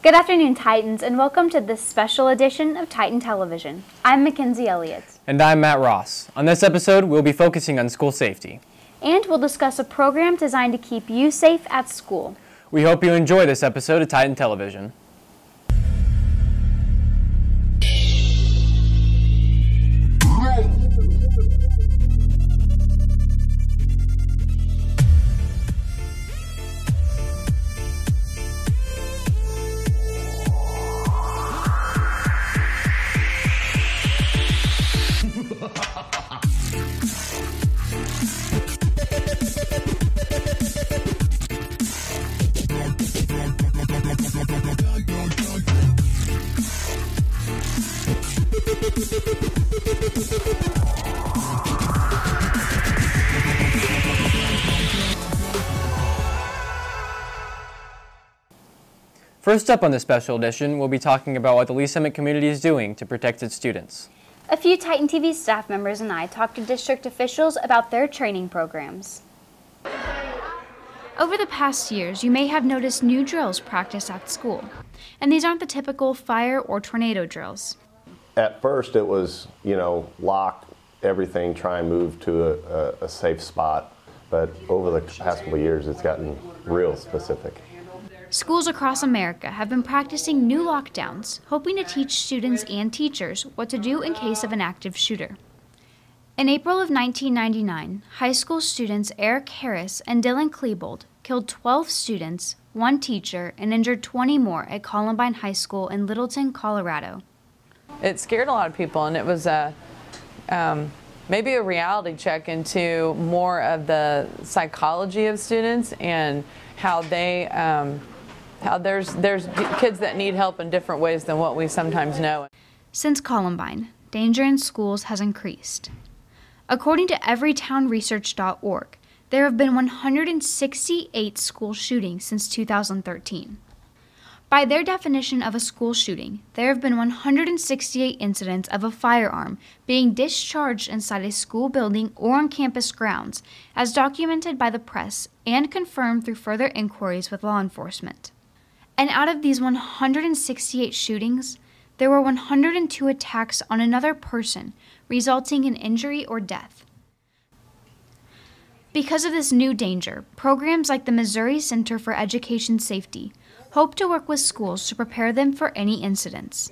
Good afternoon, Titans, and welcome to this special edition of Titan Television. I'm Mackenzie Elliott. And I'm Matt Ross. On this episode, we'll be focusing on school safety. And we'll discuss a program designed to keep you safe at school. We hope you enjoy this episode of Titan Television. First up on this special edition, we'll be talking about what the Lee Summit community is doing to protect its students. A few Titan TV staff members and I talked to district officials about their training programs. Over the past years, you may have noticed new drills practiced at school. And these aren't the typical fire or tornado drills. At first it was, lock everything, try and move to a safe spot. But over the past couple of years, it's gotten real specific. Schools across America have been practicing new lockdowns, hoping to teach students and teachers what to do in case of an active shooter. In April of 1999, high school students Eric Harris and Dylan Klebold killed 12 students, 1 teacher, and injured 20 more at Columbine High School in Littleton, Colorado. It scared a lot of people, and it was maybe a reality check into more of the psychology of students and how they how there's kids that need help in different ways than what we sometimes know. Since Columbine, danger in schools has increased. According to everytownresearch.org, there have been 168 school shootings since 2013. By their definition of a school shooting, there have been 168 incidents of a firearm being discharged inside a school building or on campus grounds, as documented by the press and confirmed through further inquiries with law enforcement. And out of these 168 shootings, there were 102 attacks on another person, resulting in injury or death. Because of this new danger, programs like the Missouri Center for Education Safety hope to work with schools to prepare them for any incidents.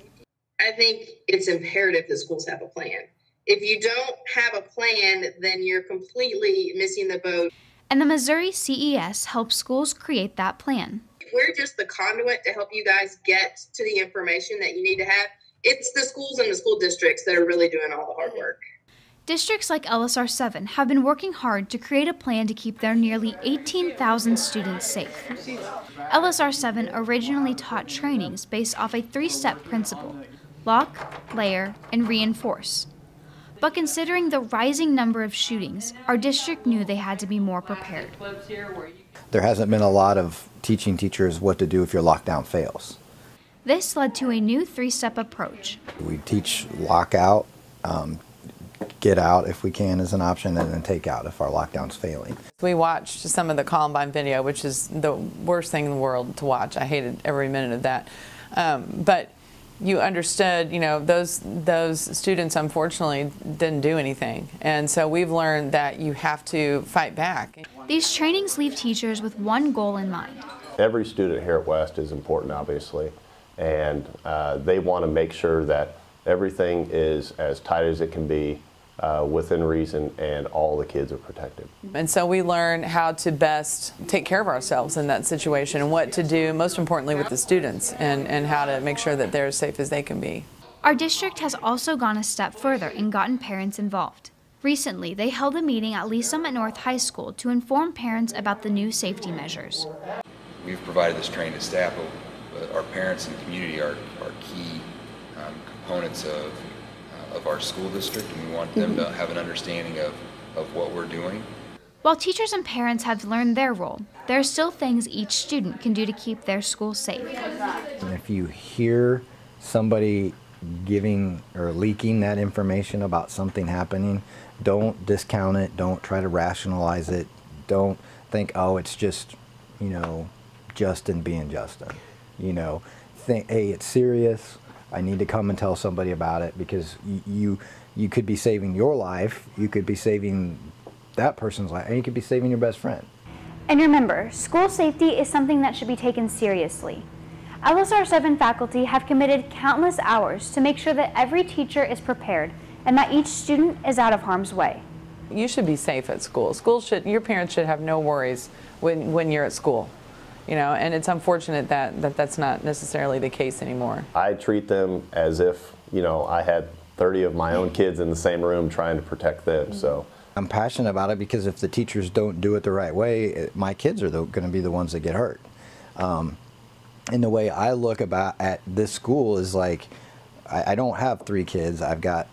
I think it's imperative that schools have a plan. If you don't have a plan, then you're completely missing the boat. And the Missouri CES helps schools create that plan. We're just the conduit to help you guys get to the information that you need to have. It's the schools and the school districts that are really doing all the hard work. Districts like LSR 7 have been working hard to create a plan to keep their nearly 18,000 students safe. LSR 7 originally taught trainings based off a 3-step principle: lock, layer, and reinforce. But considering the rising number of shootings, our district knew they had to be more prepared. There hasn't been a lot of teaching teachers what to do if your lockdown fails. This led to a new 3-step approach. We teach lock out, get out if we can as an option, and then take out if our lockdown's failing. We watched some of the Columbine video, which is the worst thing in the world to watch. I hated every minute of that. But you understood, those students unfortunately didn't do anything. And so we've learned that you have to fight back. These trainings leave teachers with one goal in mind. Every student here at West is important, obviously, and they want to make sure that everything is as tight as it can be, within reason, and all the kids are protected. And so we learn how to best take care of ourselves in that situation and what to do, most importantly, with the students, and how to make sure that they're as safe as they can be. Our district has also gone a step further and gotten parents involved. Recently, they held a meeting at Lee Summit North High School to inform parents about the new safety measures. We've provided this training to staff, but our parents and community are key components of our school district, and we want them to have an understanding of what we're doing. While teachers and parents have learned their role, there are still things each student can do to keep their school safe. And if you hear somebody giving or leaking that information about something happening, don't discount it, don't try to rationalize it, don't think, oh, it's just, Justin being Justin. You know, think, hey, it's serious. I need to come and tell somebody about it, because you could be saving your life, you could be saving that person's life, and you could be saving your best friend. And remember, school safety is something that should be taken seriously. LSR 7 faculty have committed countless hours to make sure that every teacher is prepared and that each student is out of harm's way. You should be safe at school. Your parents should have no worries when you're at school. You know, and it's unfortunate that that's not necessarily the case anymore. I treat them as if, you know, I had 30 of my own kids in the same room trying to protect them. So I'm passionate about it because if the teachers don't do it the right way, my kids are going to be the ones that get hurt. And the way I look at this school is like, I don't have 3 kids. I've got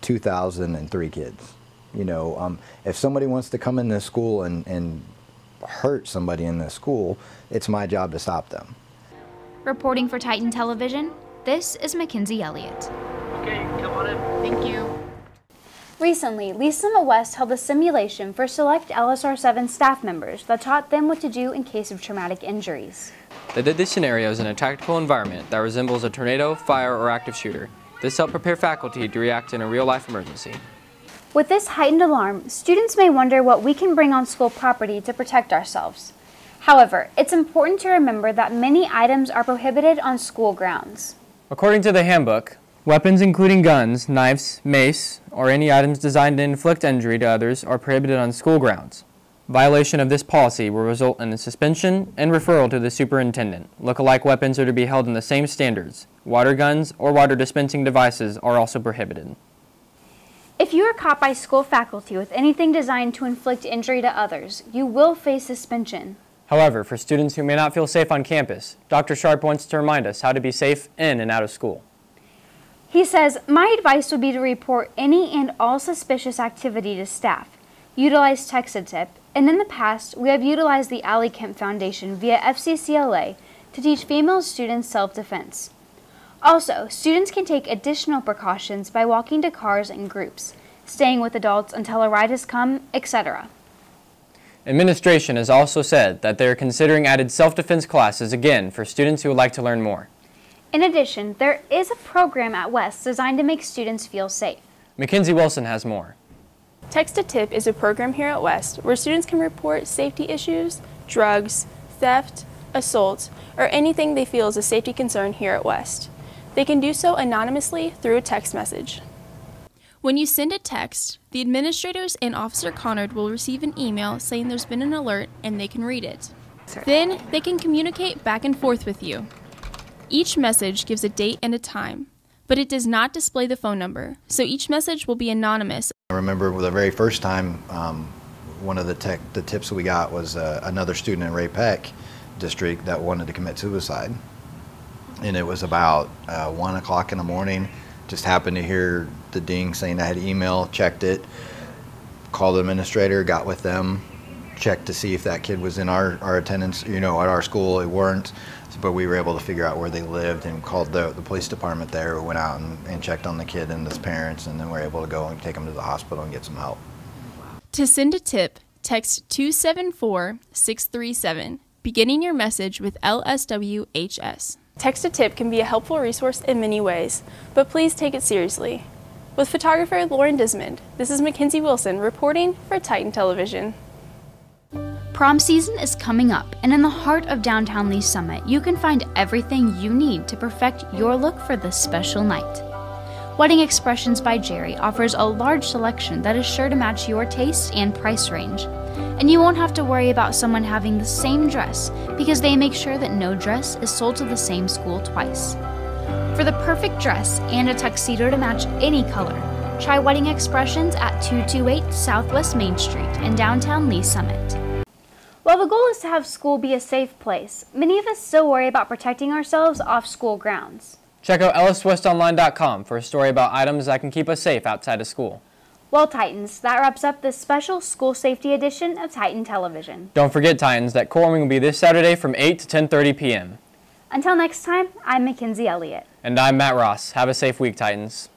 2,003 kids. You know, if somebody wants to come in this school and hurt somebody in this school, it's my job to stop them. Reporting for Titan Television, this is Mackenzie Elliott. Okay, come on in. Thank you. Recently, Lee Summit West held a simulation for select LSR 7 staff members that taught them what to do in case of traumatic injuries. They did these scenarios in a tactical environment that resembles a tornado, fire, or active shooter. This helped prepare faculty to react in a real-life emergency. With this heightened alarm, students may wonder what we can bring on school property to protect ourselves. However, it's important to remember that many items are prohibited on school grounds. According to the handbook, weapons including guns, knives, mace, or any items designed to inflict injury to others are prohibited on school grounds. Violation of this policy will result in a suspension and referral to the superintendent. Look-alike weapons are to be held in the same standards. Water guns or water dispensing devices are also prohibited. If you are caught by school faculty with anything designed to inflict injury to others, you will face suspension. However, for students who may not feel safe on campus, Dr. Sharp wants to remind us how to be safe in and out of school. He says, my advice would be to report any and all suspicious activity to staff. Utilize Text-A-Tip, and in the past, we have utilized the Allie Kemp Foundation via FCCLA to teach female students self-defense. Also, students can take additional precautions by walking to cars in groups, staying with adults until a ride has come, etc. Administration has also said that they are considering added self-defense classes again for students who would like to learn more. In addition, there is a program at West designed to make students feel safe. Mackenzie Wilson has more. Text-A-Tip is a program here at West where students can report safety issues, drugs, theft, assault, or anything they feel is a safety concern here at West. They can do so anonymously through a text message. When you send a text, the administrators and Officer Conard will receive an email saying there's been an alert and they can read it. Then they can communicate back and forth with you. Each message gives a date and a time, but it does not display the phone number, so each message will be anonymous. I remember the very first time, one of the tips we got was another student in Ray Peck district that wanted to commit suicide. And it was about 1 o'clock in the morning. Just happened to hear the ding saying I had email, checked it, called the administrator, got with them, checked to see if that kid was in our attendance, you know, at our school. It weren't, but we were able to figure out where they lived and called the police department there, who went out and checked on the kid and his parents, and then we're able to go and take them to the hospital and get some help. To send a tip, text 274-637, beginning your message with LSWHS. Text-A-Tip can be a helpful resource in many ways, but please take it seriously. With photographer Lauren Dismond, this is Mackenzie Wilson reporting for Titan Television. Prom season is coming up, and in the heart of downtown Lee Summit, you can find everything you need to perfect your look for this special night. Wedding Expressions by Jerry offers a large selection that is sure to match your taste and price range. And you won't have to worry about someone having the same dress because they make sure that no dress is sold to the same school twice. For the perfect dress and a tuxedo to match any color, try Wedding Expressions at 228 Southwest Main Street in downtown Lee Summit. While the goal is to have school be a safe place, many of us still worry about protecting ourselves off school grounds. Check out elliswestonline.com for a story about items that can keep us safe outside of school. Well, Titans, that wraps up this special school safety edition of Titan Television. Don't forget, Titans, that court warming will be this Saturday from 8 to 10:30 p.m. Until next time, I'm Mackenzie Elliott. And I'm Matt Ross. Have a safe week, Titans.